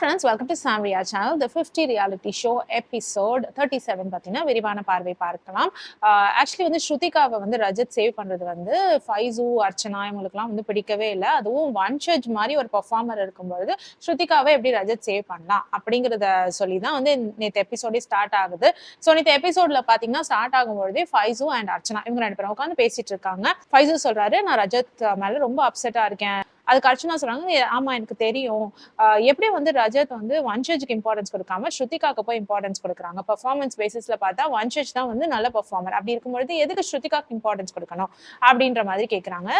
Friends, welcome to Samriya channel. The 50 reality show episode 37 பார்த்தீங்கன்னா விரிவான பார்வை பார்க்கலாம். ஆக்சுவலி வந்து ஸ்ருதிகாவை வந்து ரஜத் சேவ் பண்ணுறது வந்து ஃபைசு, அர்ச்சனா இவங்களுக்குலாம் வந்து பிடிக்கவே இல்லை. அதுவும் வன்ஷஜ் மாதிரி ஒரு பர்ஃபார்மர் இருக்கும்பொழுது ஸ்ருதிகாவை எப்படி ரஜத் சேவ் பண்ணலாம் அப்படிங்கிறத சொல்லி தான் வந்து நேற்று எபிசோடே ஸ்டார்ட் ஆகுது. ஸோ நேற்று எபிசோடில் பார்த்தீங்கன்னா ஸ்டார்ட் ஆகும்பொழுதே ஃபைசு அண்ட் அர்ச்சனா இவங்க 2 பேரும் உட்காந்து பேசிட்டு இருக்காங்க. ஃபைசு சொல்றாரு, நான் ரஜத் மேலே ரொம்ப அப்செட்டாக இருக்கேன். அதுக்கு அர்ச்சனா சொல்றாங்க, ஆமா எனக்கு தெரியும், எப்படி வந்து ரஜத் வந்து வன்ஷஜ்க்கு இம்பார்ட்டன்ஸ் கொடுக்காம ஸ்ருதிகாக்கு போய் இம்பார்ட்டன்ஸ் கொடுக்குறாங்க. பெர்ஃபார்மன்ஸ் பேசிஸ்ல பார்த்தா வன்ஷஜ் தான் வந்து நல்ல பெர்ஃபார்மர். அப்படி இருக்கும்பொழுது எதுக்கு ஸ்ருதிகாக்கு இம்பார்ட்டன்ஸ் கொடுக்கணும் அப்படின்ற மாதிரி கேட்குறாங்க.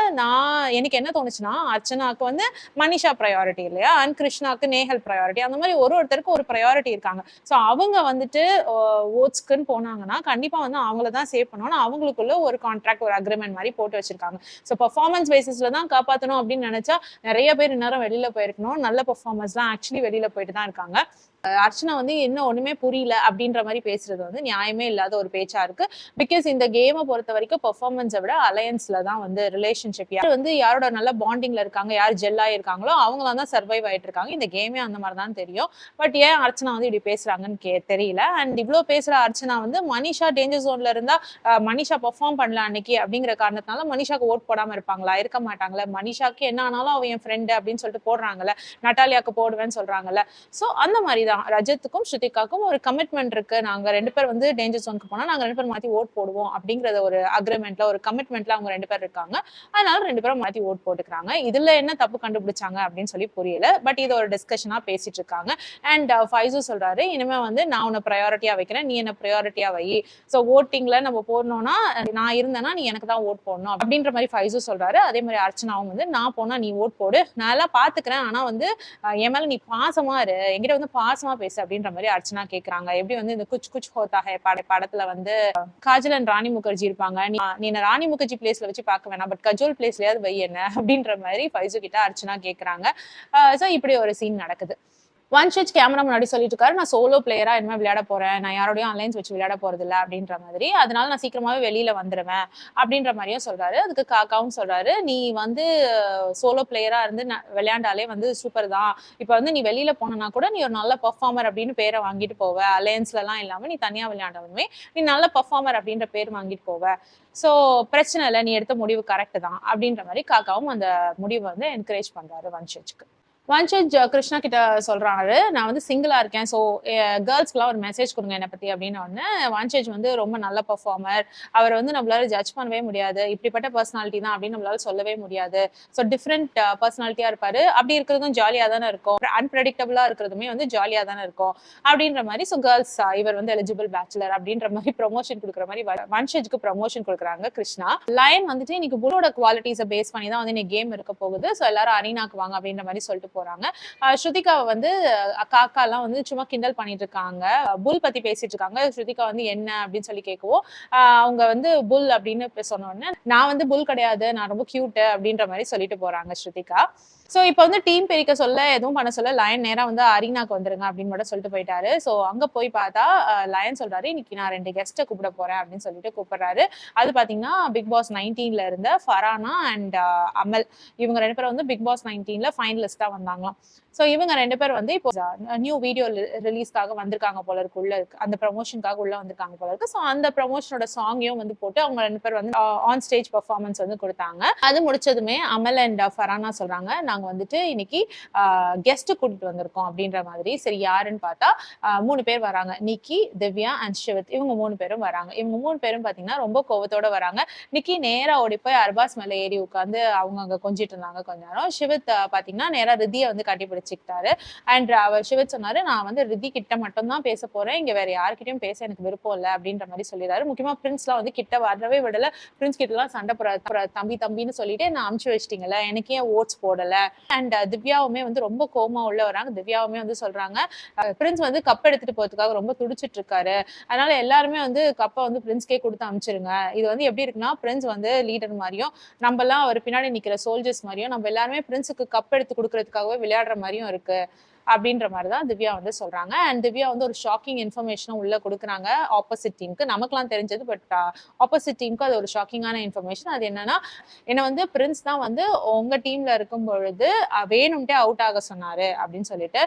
எனக்கு என்ன தோணுச்சுன்னா, அர்ச்சனாக்கு வந்து மனிஷா ப்ரையாரிட்டி இல்லையா, அண்ட் கிருஷ்ணாக்கு நேஹல் ப்ரையாரிட்டி, அந்த மாதிரி ஒருத்தருக்கு ஒரு ப்ரையாரிட்டி இருக்காங்க. ஸோ அவங்க வந்துட்டு ஓட்ஸ்க்குன்னு போனாங்கன்னா கண்டிப்பா வந்து அவங்கள தான் சேவ் பண்ணணும். அவங்களுக்குள்ள ஒரு கான்ட்ராக்ட், ஒரு அக்ரிமெண்ட் மாதிரி போட்டு வச்சிருக்காங்க. ஸோ பெர்ஃபார்மன்ஸ் பேசிஸ்ல தான் காப்பாற்றணும் அப்படின்னு நினைச்சா நிறைய பேர் இந்நேரம் வெளியில போயிருக்கணும். நல்ல பெர்ஃபார்மன்ஸ் தான் ஆக்சுவலி வெளியில போயிட்டு தான் இருக்காங்க. அர்ச்சனா வந்து என்ன ஒண்ணுமே புரியல அப்படின்ற மாதிரி பேசுறது வந்து நியாயமே இல்லாத ஒரு பேச்சா இருக்கு. பிகாஸ் இந்த கேமை பொறுத்த வரைக்கும் பெர்ஃபார்மன்ஸை விட அலையன்ஸ்ல தான் வந்து ரிலேஷன்ஷிப், யார் வந்து யாரோட நல்ல பாண்டிங்ல இருக்காங்க, யார் ஜெல்லா இருக்காங்களோ அவங்களாம் தான் சர்வைவ் ஆயிட்டு இருக்காங்க. இந்த கேமே அந்த மாதிரி தான் தெரியும். பட் ஏன் அர்ச்சனா வந்து இப்படி பேசுறாங்கன்னு தெரியல. அண்ட் இவ்வளவு பேசுற அர்ச்சனா வந்து மனிஷா டேஞ்சர் ஜோன்ல இருந்தா மனிஷா பெர்ஃபார்ம் பண்ணல அன்னைக்கு அப்படிங்கிற காரணத்தினால மனிஷாக்கு ஓட் போடாம இருப்பாங்களா? இருக்க மாட்டாங்களே. மனிஷாக்கு என்ன ஆனாலும் அவன் என் ஃப்ரெண்டு அப்படின்னு சொல்லிட்டு போடுறாங்கல்ல, நட்டாலியாக்கு போடுவேன்னு சொல்றாங்கல்ல. சோ அந்த மாதிரி ரஜத்துக்கும் ஸ்ருதிகாக்கும் ஒரு கமிட்மெண்ட் இருக்கு. நாங்க 2 பேர் வந்து டேஞ்சர் ஜோனுக்கு போனா நாங்க 2 பேர் மாத்தி ஓட் போடுவோம் அப்படிங்கறத ஒரு அக்ரிமெண்ட்ல, ஒரு கமிட்மெண்ட்ல அவங்க 2 பேர் இருக்காங்க. அதனால 2 பேரும் மாத்தி ஓட் போட்டுக்கிறாங்க. இதுல என்ன தப்பு கண்டுபிடிச்சாங்க அப்படின்னு சொல்லி புரியல. பட் இது ஒரு டிஸ்கஷனா பேசிட்டு இருக்காங்க. அண்ட் ஃபைசு சொல்றாரு, இனிமே வந்து நான் உன்னை ப்ரையாரிட்டியா வைக்கிறேன், நீ என்ன ப்ரையாரிட்டியா வை. ஸோ ஓட்டிங்ல நம்ம போடணும்னா நான் இருந்தேன்னா நீ எனக்கு தான் ஓட் போடணும் அப்படின்ற மாதிரி ஃபைசு சொல்றாரு. அதே மாதிரி அர்ச்சனாவும் வந்து நான் போனா நீ ஓட் போடு, நான் எல்லாம் பாத்துக்கிறேன், ஆனா வந்து என் மேல நீ பாசமா இரு, என்கிட்ட வந்து பாசமா பேசு அப்படின்ற மாதிரி அர்ச்சனா கேக்குறாங்க. எப்படி வந்து இந்த குச் குச் ஹோத்தா ஹை படத்துல வந்து காஜல் அண்ட் ராணி முகர்ஜி இருப்பாங்க, நீ ராணி முகர்ஜி பிளேஸ்ல வச்சு பார்க்க வேணாம், பட் கஜோல் பிளேஸ்லயாவது வை என்ன அப்படின்ற மாதிரி ஃபைசு கிட்ட அர்ச்சனா கேக்குறாங்க. சோ இப்படி ஒரு சீன் நடக்குது. வன்ஷஜ் கேமரா முன்னாடி சொல்லிட்டு இருக்காரு, நான் சோலோ பிளேயரா இனிமே விளையாட போறேன், நான் யாரோடையும் அலைன்ஸ் வச்சு விளையாட போறது இல்லை அப்படின்ற மாதிரி. அதனால நான் சீக்கிரமாவே வெளியில வந்துருவேன் அப்படின்ற மாதிரியும் சொல்றாரு. அதுக்கு காக்காவும் சொல்றாரு, நீ வந்து சோலோ பிளேயரா இருந்து விளையாண்டாலே வந்து சூப்பர் தான். இப்ப வந்து நீ வெளியில போனா கூட நீ ஒரு நல்ல பெர்ஃபார்மர் அப்படின்னு பேரை வாங்கிட்டு போவ. அலையன்ஸ்ல எல்லாம் இல்லாம நீ தனியா விளையாண்டாலுமே நீ நல்ல பெர்ஃபார்மர் அப்படின்ற பேர் வாங்கிட்டு போவ. சோ பிரச்சனை இல்லை, நீ எடுத்த முடிவு கரெக்ட் தான் அப்படின்ற மாதிரி காக்காவும் அந்த முடிவை வந்து என்கரேஜ் பண்றாரு வன்ஷஜ்க்கு. வன்ஷஜ் கிருஷ்ணா கிட்ட சொல்றாரு, நான் வந்து சிங்கிளா இருக்கேன், ஸோ கேர்ள்ஸ்க்குலாம் ஒரு மெசேஜ் கொடுங்க என்னை பத்தி அப்படின்னு. ஒன்று வன்ஷஜ் வந்து ரொம்ப நல்ல பர்ஃபார்மர், அவர் வந்து நம்மளால ஜட்ஜ் பண்ணவே முடியாது, இப்படிப்பட்ட பர்சனாலிட்டி தான் அப்படின்னு நம்மளால சொல்லவே முடியாது. ஸோ டிஃப்ரெண்ட் பர்சனாலிட்டியா இருப்பாரு, அப்படி இருக்கிறதும் ஜாலியா தானே இருக்கும், அன்பிரடிக்டபிளா இருக்கிறதுமே வந்து ஜாலியா தானே இருக்கும் அப்படின்ற மாதிரி. ஸோ கேர்ள்ஸ் இவர் வந்து எலிஜிபிள் பேச்சுலர் அப்படின்ற மாதிரி ப்ரொமோஷன் கொடுக்குற மாதிரி வன்ஷஜ்க்கு ப்ரொமோஷன் கொடுக்குறாங்க கிருஷ்ணா. லயன் வந்துட்டு இன்னைக்கு புல்லோட குவாலிட்டிஸை பேஸ் பண்ணி தான் வந்து இன்னைக்கு கேம் இருக்க போகுது, ஸோ எல்லாரும் அரீனாக்கு வாங்க அப்படின்ற மாதிரி சொல்லிட்டு போறாங்க. ஸ்ருதிகாவை வந்து காக்கா எல்லாம் வந்து சும்மா கிண்டல் பண்ணிட்டு இருக்காங்க, புல் பத்தி பேசிட்டு இருக்காங்க. ஸ்ருதிகா வந்து என்ன அப்படின்னு சொல்லி கேட்கவும் அவங்க வந்து புல் அப்படின்னு சொன்ன உடனே, நான் வந்து புல் கிடையாது, நான் ரொம்ப கியூட் அப்படின்ற மாதிரி சொல்லிட்டு போறாங்க ஸ்ருதிகா. சோ இப்ப வந்து டீம் பிரிக்க சொல்ல எதுவும் பண்ண சொல்ல லயன் நேரா வந்து அரீனாக்கு வந்துருங்க அப்படின்னு மட்டும் சொல்லிட்டு போயிட்டாரு. சோ அங்க போய் பார்த்தா லயன் சொல்றாரு, இன்னைக்கு நான் 2 கெஸ்ட்டை கூப்பிட போறேன் அப்படின்னு சொல்லிட்டு கூப்பிடுறாரு. அது பாத்தீங்கன்னா பிக் பாஸ் 19ல இருந்த ஃபரானா அண்ட் அமல், இவங்க 2 பேரும் வந்து பிக் பாஸ் 19ல ஃபைனலிஸ்டா வந்தாங்களாம். சோ இவங்க 2 பேர் வந்து இப்போ நியூ வீடியோ ரிலீஸ்க்காக வந்திருக்காங்க போல இருக்கு, உள்ள இருக்கு அந்த ப்ரமோஷனுக்காக உள்ள வந்திருக்காங்க போல இருக்கு. சோ அந்த ப்ரமோஷனோட சாங்கையும் வந்து போட்டு அவங்க 2 பேர் வந்து ஆன் ஸ்டேஜ் பெர்ஃபார்மன்ஸ் வந்து கொடுத்தாங்க. அது முடிச்சதுமே அமல் அண்ட் ஃபரானா சொல்றாங்க, நாங்க வந்துட்டு இன்னைக்கு கெஸ்ட் கூட்டிட்டு வந்திருக்கோம் அப்படின்ற மாதிரி. சரி யாருன்னு பார்த்தா 3 பேர் வராங்க, நிக்கி, திவ்யா அண்ட் சிவத், இவங்க 3 பேரும் வராங்க. இவங்க 3 பேரும் பாத்தீங்கன்னா ரொம்ப கோவத்தோட வராங்க. நிக்கி நேரா ஓடி போய் அர்பாஸ் மேல ஏறி உட்காந்து அவங்க அங்க கொஞ்சிட்டு இருந்தாங்க கொஞ்ச நேரம். சிவத் பாத்தீங்கன்னா நேரா ரிதியை வந்து கட்டி பிடிச்சிக்கிட்டாரு. அண்ட் அவர் சிவத் சொன்னாரு, நான் வந்து ரிதி கிட்ட மட்டும் தான் பேச போறேன், இங்க வேற யார்கிட்டயும் பேச எனக்கு விருப்பம் இல்லை அப்படின்ற மாதிரி சொல்லிடுறாரு. முக்கியமா பிரின்ஸ் எல்லாம் வந்து கிட்ட வரவே விடல. பிரின்ஸ் கிட்ட எல்லாம் சண்டை போற தம்பி தம்பின்னு சொல்லிட்டு நான் அமுச்சு வச்சிட்டீங்கல்ல, எனக்கு ஏன் ஓட்ஸ் போடல. அண்ட் திவ்யாவுமே வந்து ரொம்ப கோமா உள்ள வராங்க. திவ்யாவுமே வந்து சொல்றாங்க, பிரின்ஸ் வந்து கப் எடுத்துட்டு போறதுக்காக ரொம்ப துடிச்சிட்டு இருக்காரு, அதனால எல்லாருமே வந்து கப்பை வந்து பிரின்ஸ்கே கொடுத்து அனுப்பிச்சிருங்க. இது வந்து எப்படி இருக்குன்னா, பிரின்ஸ் வந்து லீடர் மாதிரியும் நம்ம எல்லாம் அவர் பின்னாடி நிக்கிற சோல்ஜர்ஸ் மாதிரியும் நம்ம எல்லாருமே பிரின்ஸுக்கு கப் எடுத்து கொடுக்கறதுக்காகவே விளையாடுற மாதிரியும் இருக்கு. அப்படின்ற மாதிரி தான் திவ்யா வந்து சொல்றாங்க. அண்ட் திவ்யா வந்து ஒரு ஷாக்கிங் இன்ஃபர்மேஷனும் உள்ள கொடுக்குறாங்க ஆப்போசிட் டீமுக்கு. நமக்குலாம் தெரிஞ்சது, பட் ஆப்போசிட் டீமுக்கு அது ஒரு ஷாக்கிங்கான இன்ஃபர்மேஷன். அது என்னன்னா, என்ன வந்து பிரின்ஸ் தான் வந்து உங்க டீம்ல இருக்கும் பொழுது வேணும்ட்டே அவுட் ஆக சொன்னாரு அப்படின்னு சொல்லிட்டு.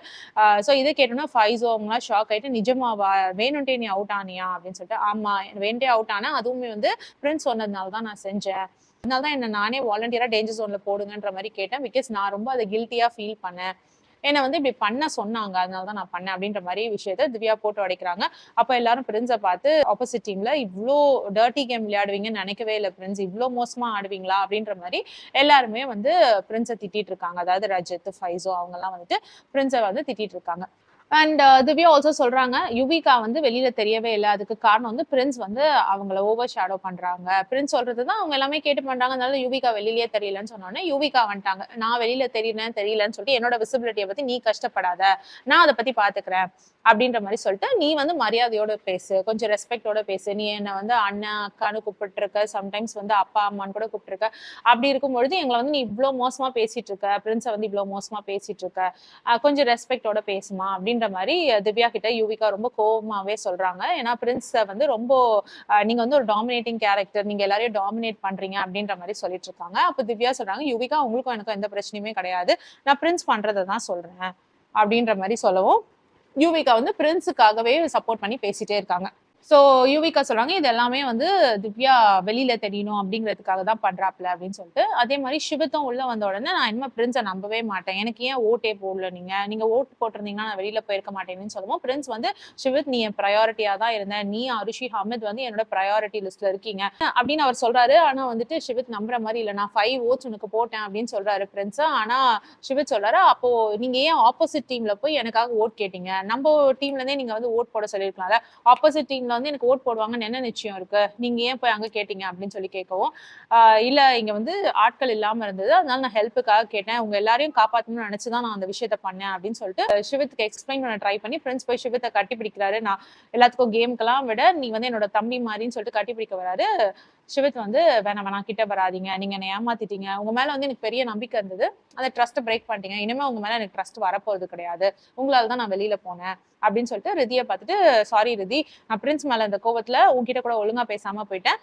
ஸோ இதை கேட்டோன்னா ஃபைஸோ அவங்களாம் ஷாக் ஆயிட்டு, நிஜமாவா வேணும்ட்டே நீ அவுட் ஆனியா அப்படின்னு சொல்லிட்டு. ஆமா வேணும்ட்டே அவுட் ஆனேன், அதுவுமே வந்து பிரின்ஸ் சொன்னதுனால தான் நான் செஞ்சேன். அதனால தான் என்ன நானே வாலண்டியரா டேஞ்சர் ஜோன்ல போடுங்கன்ற மாதிரி கேட்டேன். பிகாஸ் நான் ரொம்ப அதை கில்ட்டியா ஃபீல் பண்ணேன். என்ன வந்து இப்படி பண்ண சொன்னாங்க, அதனால தான் நான் பண்ணேன் அப்படின்ற மாதிரி விஷயத்த திவ்யா போட்டு உடைக்கிறாங்க. அப்ப எல்லாரும் பிரின்ஸை பார்த்து, ஆப்போசிட் டீம்ல இவ்வளோ டர்ட்டி கேம் விளையாடுவீங்கன்னு நினைக்கவே இல்லை பிரின்ஸ், இவ்வளோ மோசமா ஆடுவீங்களா அப்படின்ற மாதிரி எல்லாருமே வந்து பிரின்ஸை திட்டிட்டு இருக்காங்க. அதாவது ரஜித், ஃபைசோ அவங்க எல்லாம் வந்துட்டு பிரின்ஸை வந்து திட்டிட்டு இருக்காங்க. அண்ட் திவ்யா ஆல்சோ சொல்றாங்க, யுவிகா வந்து வெளியில தெரியவே இல்லை. அதுக்கு காரணம் வந்து பிரின்ஸ் வந்து அவங்கள ஓவர் ஷேடோ பண்றாங்க. பிரின்ஸ் சொல்றதுதான் அவங்க எல்லாமே கேட்டு பண்றாங்க. அதனால யுவிகா வெளியிலேயே தெரியலன்னு சொன்னோன்னே யுவிகா வந்துட்டாங்க. நான் வெளியில தெரியலன்னு சொல்லிட்டு என்னோட விசிபிலிட்டியை பத்தி நீ கஷ்டப்படாத, நான் அதை பத்தி பாத்துக்கிறேன் அப்படின்ற மாதிரி சொல்லிட்டு, நீ வந்து மரியாதையோட பேசு, கொஞ்சம் ரெஸ்பெக்டோட பேசு. நீ என்ன வந்து அண்ணன் அக்கான்னு கூப்பிட்டுருக்க, சம்டைம்ஸ் வந்து அப்பா அம்மான்னு கூட கூப்பிட்டுருக்க. அப்படி இருக்கும்பொழுது எங்களை வந்து நீ இவ்வளோ மோசமா பேசிட்டு இருக்க, பிரின்ஸை வந்து இவ்வளோ மோசமா பேசிட்டு இருக்க, கொஞ்சம் ரெஸ்பெக்டோட பேசுமா அப்படின்ற மாதிரி திவ்யா கிட்ட யுவிகா ரொம்ப கோபமாவே சொல்றாங்க. ஏன்னா பிரின்ஸை வந்து ரொம்ப நீங்க வந்து ஒரு டாமினேட்டிங் கேரக்டர், நீங்க எல்லாரையும் டாமினேட் பண்றீங்க அப்படின்ற மாதிரி சொல்லிட்டு இருக்காங்க. அப்ப திவ்யா சொல்றாங்க, யுவிகா உங்களுக்கும் எனக்கும் எந்த பிரச்சனையுமே கிடையாது, நான் பிரின்ஸ் பண்றதை தான் சொல்றேன் அப்படின்ற மாதிரி சொல்லவும், யுவிகா வந்து பிரின்ஸுக்காகவே சப்போர்ட் பண்ணி பேசிட்டே இருக்காங்க. ஸோ யுவிகா சொல்றாங்க, இது எல்லாமே வந்து திவ்யா வெளியில தெரியணும் அப்படிங்கிறதுக்காக தான் பண்றாப்ல அப்படின்னு சொல்லிட்டு. அதே மாதிரி சிவத்தும் உள்ள வந்த உடனே, நான் இனிமே பிரின்ஸை நம்பவே மாட்டேன், எனக்கு ஏன் ஓட்டே போடல, நீங்க ஓட்டு போட்டிருந்தீங்கன்னா நான் வெளியில போயிருக்க மாட்டேன்னு சொல்லுவோம். பிரின்ஸ் வந்து, சிவத் நீ என் ப்ரையாரிட்டியா தான் இருந்தேன், நீ அருஷி ஹமீத் வந்து என்னோட ப்ரையாரிட்டி லிஸ்ட்ல இருக்கீங்க அப்படின்னு அவர் சொல்றாரு. ஆனா வந்துட்டு சிவத் நம்புற மாதிரி இல்லை. நான் 5 votes உனக்கு போட்டேன் அப்படின்னு சொல்றாரு பிரின்ஸ். ஆனா சிவத் சொல்றாரு, அப்போ நீங்க ஏன் ஆப்போசிட் டீம்ல போய் எனக்காக ஓட் கேட்டீங்க, நம்ம டீம்ல இருந்தே நீங்க வந்து ஓட் போட சொல்லிருக்கலாம்ல, ஆப்போசிட் டீம்ல வந்து எனக்கு ஓட் போடுவாங்கன்னு என்ன நிச்சயம் இருக்கு, நீங்க ஏன் போய் அங்க கேட்டீங்க அப்படின்னு சொல்லி கேட்கவும், இல்ல இங்க வந்து ஆட்கள் இல்லாம இருந்தது, அதனால நான் ஹெல்ப்புக்காக கேட்டேன், உங்க எல்லாரையும் காப்பாற்றணும்னு நினைச்சுதான் நான் அந்த விஷயத்த பண்ணேன் அப்படின்னு சொல்லிட்டு சிவத்துக்கு எக்ஸ்பிளைன் பண்ண ட்ரை பண்ணி பிரின்ஸ் போய் சிவத்தை கட்டி பிடிக்கிறாரு. நான் எல்லாத்துக்கும் கேமுக்கெல்லாம் விட நீ வந்து என்னோட தம்பி மாதிரின்னு சொல்லிட்டு கட்டி பிடிக்க வராரு. சிவத் வந்து, வேணாம் கிட்ட வராதீங்க, நீங்க என்ன ஏமாத்திட்டீங்க, உங்க மேல வந்து எனக்கு பெரிய நம்பிக்கை இருந்தது, அந்த ட்ரஸ்ட்டை பிரேக் பண்ணிட்டீங்க, இனிமே உங்க மேல எனக்கு ட்ரஸ்ட் வரப்போறது கிடையாது, உங்களால தான் நான் வெளியில போனேன் அப்படின்னு சொல்லிட்டு ரிதியை பார்த்துட்டு, சாரி ரிதி, நான் பிரின்ஸ் மேல இந்த கோவத்துல உங்ககிட்ட கூட ஒழுங்கா பேசாம போயிட்டேன்,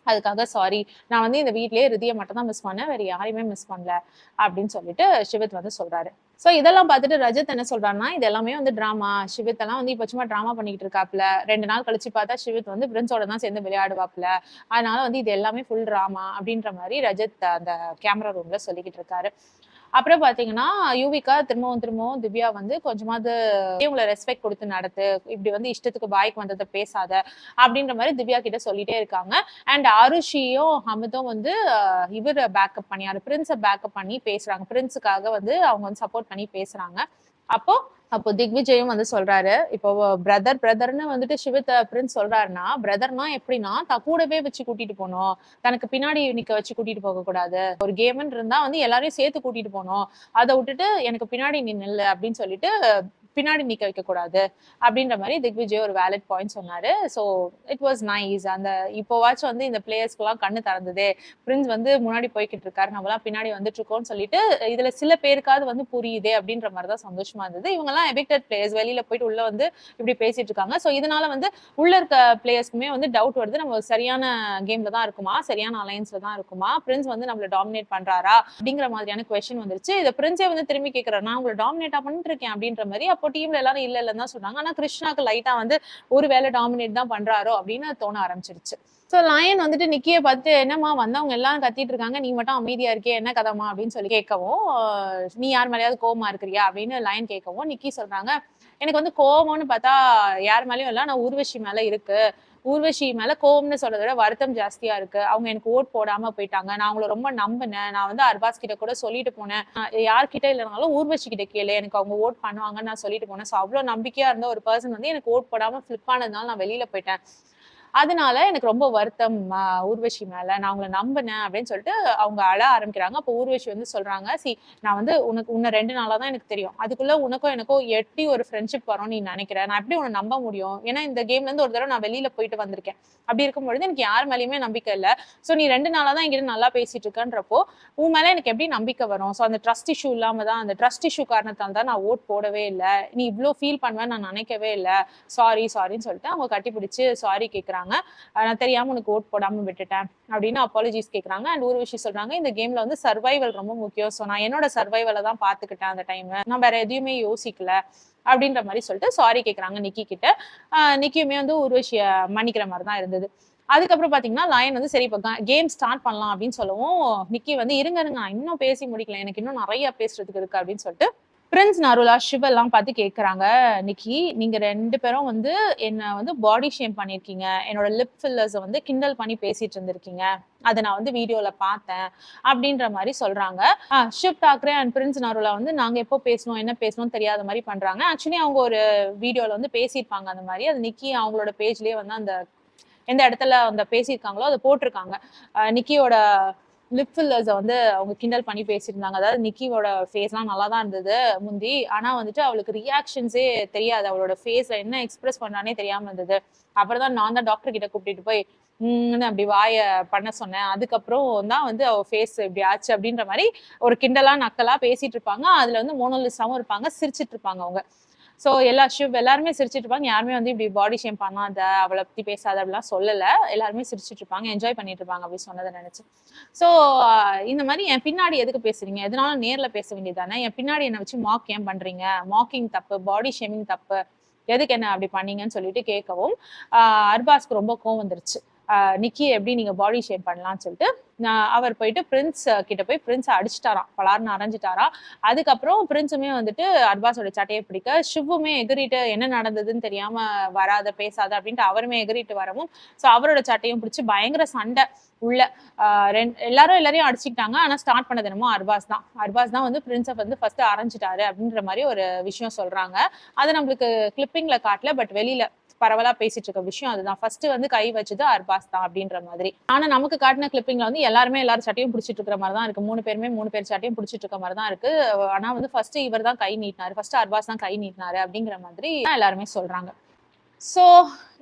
அதுக்காக சாரி, நான் வந்து இந்த வீட்லயே ரிதியை மட்டும் தான் மிஸ் பண்ணேன், வேற யாரையுமே மிஸ் பண்ணல அப்படின்னு சொல்லிட்டு சிவத் வந்து சொல்றாரு. சோ இதெல்லாம் பார்த்துட்டு ரஜத் என்ன சொல்றாருன்னா, இது எல்லாமே வந்து டிராமா, சிவத் எல்லாம் வந்து இப்ப சும்மா டிராமா பண்ணிட்டு இருக்காப்ல, 2 நாள் கழிச்சு பார்த்தா சிவத் வந்து பிரின்ஸோட தான் சேர்ந்து விளையாடுவாப்ல, அதனால வந்து இது எல்லாமே ஃபுல் டிராமா அப்படின்ற மாதிரி ரஜத் அந்த கேமரா ரூம்ல சொல்லிக்கிட்டு இருக்காரு. அப்புறம் பாத்தீங்கன்னா, யுவிகா திரும்பவும் திவ்யா வந்து கொஞ்சமாவது இவங்களை ரெஸ்பெக்ட் கொடுத்து நடத்து, இப்படி வந்து இஷ்டத்துக்கு வாய்க்கு வந்ததை பேசாத அப்படின்ற மாதிரி திவ்யா கிட்ட சொல்லிட்டே இருக்காங்க. அண்ட் அருஷியும் ஹமிதும் வந்து இவர் பேக்கப் பண்ணி, பிரின்ஸை பேக்கப் பண்ணி பேசுறாங்க, பிரின்ஸுக்காக வந்து அவங்க வந்து சப்போர்ட் பண்ணி பேசுறாங்க. அப்போ திக்விஜயும் வந்து சொல்றாரு, இப்போ பிரதர்னு வந்துட்டு சிவத்தை பிரின்ஸ் சொல்றாருன்னா, பிரதர்னா எப்படின்னா தான் கூடவே வச்சு கூட்டிட்டு போகணும், தனக்கு பின்னாடி நிக்க வச்சு கூட்டிட்டு போக கூடாது, ஒரு கேம்னு இருந்தா வந்து எல்லாரையும் சேர்த்து கூட்டிட்டு போகணும், அதை விட்டுட்டு எனக்கு பின்னாடி நீ நில்லு அப்படின்னு சொல்லிட்டு பின்னாடி நிக்க வைக்க கூடாது அப்படின்ற மாதிரி திக்விஜய் ஒரு வேலிட் பாயிண்ட் சொன்னாரு. So it was nice. அந்த இப்போவாச்சும் வந்து இந்த பிளேயர்ஸ்க்கு எல்லாம் கண்ணு திறந்ததே, பிரின்ஸ் வந்து முன்னாடி போய்கிட்டு இருக்காரு, நம்மளாம் பின்னாடி வந்துட்டு இருக்கோம்னு சொல்லிட்டு இதுல சில பேருக்காவது வந்து புரியுதே அப்படின்ற மாதிரிதான் சந்தோஷமா இருந்தது. இவங்க எல்லாம் எவிக்டட் பிளேயர்ஸ், வெளியில போயிட்டு உள்ள வந்து இப்படி பேசிட்டு இருக்காங்க. ஸோ இதனால வந்து உள்ள இருக்க பிளேயர்ஸ்க்குமே வந்து டவுட் வருது, நம்ம சரியான கேம்ல தான் இருக்குமா, சரியான அலையன்ஸ்ல தான் இருக்குமா, பிரின்ஸ் வந்து நம்மள டாமினேட் பண்றாரா அப்படிங்கிற மாதிரியான கொஸ்டின் வந்துருச்சு. இதை பிரின்ஸே வந்து திரும்பி கேட்கிறாரு, நான் உங்களை டாமினேட்டா பண்ணிட்டு இருக்கேன் அப்படின்ற மாதிரி. அப்போ டீம்ல எல்லாரும் இல்லைன்னு தான் சொன்னாங்க. ஆனா கிருஷ்ணாக்கு லைட்டா வந்து ஒரு வேலை டாமினேட் தான் பண்றாரோ அப்படின்னு தோண ஆரம்பிச்சிருச்சு. சோ லயன் வந்துட்டு நிக்கியை பார்த்து, என்னம்மா வந்தவங்க எல்லாம் கத்திட்டு இருக்காங்க, நீ மட்டும் அமைதியா இருக்கே, என்ன கதமா அப்படின்னு சொல்லி கேட்கவும், நீ யார் மேலேயாவது கோவமா இருக்கிறியா அப்படின்னு லயன் கேட்கவும், நிக்கி சொல்றாங்க, எனக்கு வந்து கோவம்னு பார்த்தா யார் மேலேயும் இல்லை, நான் ஊர்வஷி மேல இருக்கு, ஊர்வஷி மேல கோவம்னு சொல்றதை விட வருத்தம் ஜாஸ்தியா இருக்கு, அவங்க எனக்கு ஓட் போடாம போயிட்டாங்க, நான் அவங்கள ரொம்ப நம்பினேன், நான் வந்து அர்பாஸ் கிட்ட கூட சொல்லிட்டு போனேன், யார்கிட்ட இல்லைனாலும் ஊர்வஷி கிட்ட கேளு, எனக்கு அவங்க ஓட் பண்ணுவாங்கன்னு நான் சொல்லிட்டு போனேன். ஸோ அவ்வளவு நம்பிக்கையா இருந்த ஒரு பர்சன் வந்து எனக்கு ஓட் போடாம ஃபிளிப் ஆனதுனால நான் வெளியில போயிட்டேன் அதனால எனக்கு ரொம்ப வருத்தம் ஊர்வஷி மேல, நான் உங்களை நம்பினேன் அப்படின்னு சொல்லிட்டு அவங்க அழ ஆரம்பிக்கிறாங்க. அப்போ ஊர்வஷி வந்து சொல்றாங்க, நான் வந்து உன்னை 2 நாளா தான் எனக்கு தெரியும். அதுக்குள்ள உனக்கும் எனக்கும் எப்படி ஒரு ஃப்ரெண்ட்ஷிப் வரும் நீ நினைக்கிற? நான் எப்படி உன்னை நம்ப முடியும்? ஏன்னா இந்த கேம்ல இருந்து ஒரு தடவை நான் வெளியில போயிட்டு வந்திருக்கேன். அப்படி இருக்கும்பொழுது எனக்கு யார் மேலயுமே நம்பிக்கை இல்ல. சோ நீ 2 நாளா தான் என்கிட்ட நல்லா பேசிட்டு இருக்கன்றப்போ உன் மேல எனக்கு எப்படி நம்பிக்கை வரும்? சோ அந்த ட்ரஸ்ட் இஷ்யூ இல்லாம தான், அந்த ட்ரஸ்ட் இஷ்யூ காரணத்தால தான் நான் ஓட் போடவே இல்ல. நீ இவ்ளோ ஃபீல் பண்ணுவேன்னு நான் நினைக்கவே இல்ல. சாரின்னு சொல்லிட்டு அவங்க கட்டிப்பிடிச்சு சாரி கேக்குறாங்க. நான் தெரியாம உனக்கு ஓட் போடாம விட்டுட்டேன் அப்படின்னு அப்பாலஜிஸ் கேக்குறாங்க. அண்ட் ஒரு விஷயம் சொல்றாங்க, இந்த கேம்ல வந்து சர்வைவல் ரொம்ப முக்கியம். சோ நான் என்னோட சர்வைவலை தான் பாத்துக்கிட்டேன் அந்த டைம். நான் வேற எதையுமே யோசிக்கல அப்படின்ற மாதிரி சொல்லிட்டு சாரி கேக்குறாங்க நிக்கி கிட்ட. நிக்கியுமே வந்து ஊர்வஷிய மன்னிக்கிற மாதிரி தான் இருந்தது. அதுக்கப்புறம் பாத்தீங்கன்னா லயன் வந்து சரி இப்ப கேம் ஸ்டார்ட் பண்ணலாம் அப்படின்னு சொல்லவும் நிக்கி வந்து இருங்க நான் இன்னும் பேசி முடிக்கல, எனக்கு இன்னும் நிறைய பேசுறதுக்கு இருக்கு அப்படின்னு சொல்லிட்டு பிரின்ஸ் நருலா சிவெல்லாம் பார்த்து கேட்குறாங்க, நிக்கி நீங்க 2 பேரும் வந்து என்ன வந்து பாடி ஷேம் பண்ணிருக்கீங்க, என்னோட லிப் ஃபில்லர்ஸை வந்து கிண்டல் பண்ணி பேசிட்டு இருந்திருக்கீங்க, அதை நான் வந்து வீடியோல பார்த்தேன் அப்படின்ற மாதிரி சொல்றாங்க. ஷிவ் தாக்கரே அண்ட் பிரின்ஸ் நருலா வந்து நாங்க எப்போ பேசணும் என்ன பேசணும்னு தெரியாத மாதிரி பண்றாங்க. ஆக்சுவலி அவங்க ஒரு வீடியோல வந்து பேசியிருப்பாங்க அந்த மாதிரி. அது நிக்கி அவங்களோட பேஜ்லயே வந்து அந்த எந்த இடத்துல அந்த பேசியிருக்காங்களோ அதை போட்டிருக்காங்க. நிக்கியோட லிப் ஃபில்லர்ஸை வந்து அவங்க கிண்டல் பண்ணி பேசியிருந்தாங்க. அதாவது நிக்கியோட ஃபேஸ்லாம் நல்லா தான் இருந்தது முந்தி, ஆனா வந்துட்டு அவளுக்கு ரியாக்ஷன்ஸே தெரியாது, அவளோட ஃபேஸ்ல என்ன எக்ஸ்பிரஸ் பண்ணானே தெரியாம இருந்தது. அப்புறம் தான் நான் தான் டாக்டர் கிட்ட கூப்பிட்டு போய் அப்படி வாய பண்ண சொன்னேன். அதுக்கப்புறம் தான் வந்து அவ ஃபேஸ் இப்படி ஆச்சு அப்படின்ற மாதிரி ஒரு கிண்டலா நக்கலா பேசிட்டு இருப்பாங்க. அதுல வந்து மோனோலிஸாவும் இருப்பாங்க, சிரிச்சிட்டு இருப்பாங்க அவங்க. ஸோ எல்லாருமே சிரிச்சிட்டு இருப்பாங்க. யாருமே வந்து இப்படி பாடி ஷேம் பண்ணாத, அவளை பத்தி பேசாத அப்படிலாம் சொல்லல. எல்லாருமே சிரிச்சிட்டு இருப்பாங்க, என்ஜாய் பண்ணிட்டு இருப்பாங்க அப்படி சொன்னதை நினைச்சு. ஸோ இந்த மாதிரி என் பின்னாடி எதுக்கு பேசுறீங்க, எதனாலும் நேர்ல பேச வேண்டியதானே, என் பின்னாடி என்னை வச்சு மாக் ஏன் பண்றீங்க, மாக்கிங் தப்பு, பாடி ஷேமிங் தப்பு, எதுக்கு என்ன அப்படி பண்ணீங்கன்னு சொல்லிட்டு கேட்கவும் அர்பாஸ்க்கு ரொம்ப கோவம் வந்துருச்சு. நிக்கி எப்படி நீங்க பாடி ஷேம் பண்ணலாம்னு சொல்லிட்டு அவர் போயிட்டு பிரின்ஸ் கிட்ட போய் பிரின்ஸ் அடிச்சுட்டாராம், பலார்னு அரைஞ்சிட்டாராம். அதுக்கப்புறம் பிரின்ஸுமே வந்துட்டு அர்பாஸோட சட்டையை பிடிக்க, ஷிவ்வுமே எகிரிட்டு என்ன நடந்ததுன்னு தெரியாம வராத பேசாத அப்படின்ட்டு அவருமே எகிரிட்டு வரவும் ஸோ அவரோட சட்டையும் பிடிச்சி பயங்கர சண்டை உள்ள. எல்லாரையும் அடிச்சுக்கிட்டாங்க. ஆனா ஸ்டார்ட் பண்ணது என்னமோ அர்பாஸ் தான் வந்து பிரின்ஸை வந்து ஃபர்ஸ்ட் அரைஞ்சிட்டாரு அப்படின்ற மாதிரி ஒரு விஷயம் சொல்றாங்க. அதை நம்மளுக்கு கிளிப்பிங்ல காட்டல, பட் வெளியில பரவலா பேசிட்டு இருக்க விஷயம் அதுதான். ஃபர்ஸ்ட் வந்து கை வச்சது அர்பாஸ் தான் அப்படின்ற மாதிரி. ஆனா நமக்கு காட்டின கிளிப்பிங்ல வந்து எல்லாரும் சட்டையும் பிடிச்சிட்டு இருக்கிற மாதிரி தான் இருக்கு. 3 பேருமே 3 பேர் சட்டையும் பிடிச்சிட்டு இருக்க மாதிரி தான் இருக்கு. ஆனா வந்து ஃபர்ஸ்ட் இவர் தான் கை நீட்டினாரு, ஃபர்ஸ்ட் அர்பாஸ் தான் கை நீட்டினாரு அப்படிங்கிற மாதிரி எல்லாருமே சொல்றாங்க. ஸோ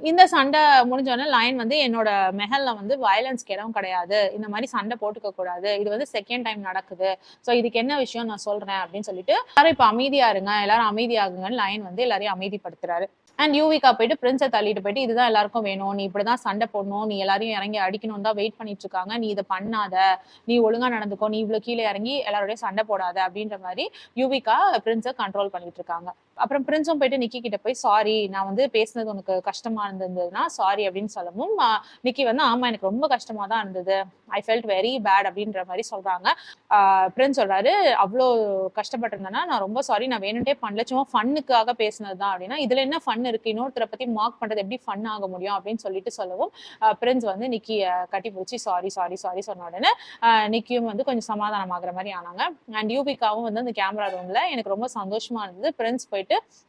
இந்த சண்டை முடிஞ்சோடனே லயன் வந்து என்னோட மெஹல்ல வந்து வயலன்ஸ்க்கு இடம் கிடையாது, இந்த மாதிரி சண்டை போட்டுக்க கூடாது, இது வந்து செகண்ட் டைம் நடக்குது, ஸோ இதுக்கு என்ன விஷயம் நான் சொல்றேன் அப்படின்னு சொல்லிட்டு எல்லாரும் இப்ப அமைதியா இருங்க, எல்லாரும் அமைதியாகுங்கன்னு லயன் வந்து எல்லாரையும் அமைதிப்படுத்துறாரு. அண்ட் யூவிகா போயிட்டு பிரின்ஸை தள்ளிட்டு போயிட்டு இதுதான் எல்லாருக்கும் வேணும், நீ இப்படிதான் சண்டை போடணும், நீ எல்லாரையும் இறங்கி அடிக்கணும் தான் வெயிட் பண்ணிட்டு இருக்காங்க, நீ இதை பண்ணாத, நீ ஒழுங்கா நடந்துக்கோ, நீ இவ்வளவு கீழே இறங்கி எல்லாரோடய சண்டை போடாத அப்படின்ற மாதிரி யூவிகா பிரின்ஸை கண்ட்ரோல் பண்ணிட்டு இருக்காங்க. அப்புறம் பிரின்ஸும் போயிட்டு நிக்கி கிட்ட போய் சாரி, நான் வந்து பேசினது உனக்கு கஷ்டமா இருந்ததுன்னா சாரி அப்படின்னு சொல்லவும் நிக்கி வந்து ஆமா எனக்கு ரொம்ப கஷ்டமா தான் இருந்தது, ஐ ஃபெல்ட் வெரி பேட் அப்படின்ற மாதிரி சொல்றாங்க. பிரின்ஸ் சொல்றாரு, அவ்வளோ கஷ்டப்பட்டிருந்தேன்னா நான் ரொம்ப சாரி, நான் வேணும்ட்டே பண்ணல, சும்மா ஃபன்னுக்காக பேசினது தான் அப்படின்னா இதுல என்ன ஃபன் இருக்கு, இன்னொருத்தரை பத்தி மார்க் பண்றது எப்படி ஃபன் ஆக முடியும் அப்படின்னு சொல்லிட்டு சொல்லவும் பிரின்ஸ் வந்து நிக்கிய கட்டி பிடிச்சி சாரி சொன்ன உடனே நிக்கியும் வந்து கொஞ்சம் சமாதானம் ஆகுற மாதிரி ஆனாங்க. அண்ட் யூபிகாவும் வந்து அந்த கேமரா ரூம்ல எனக்கு ரொம்ப சந்தோஷமா இருந்தது, பிரின்ஸ் போயிட்டு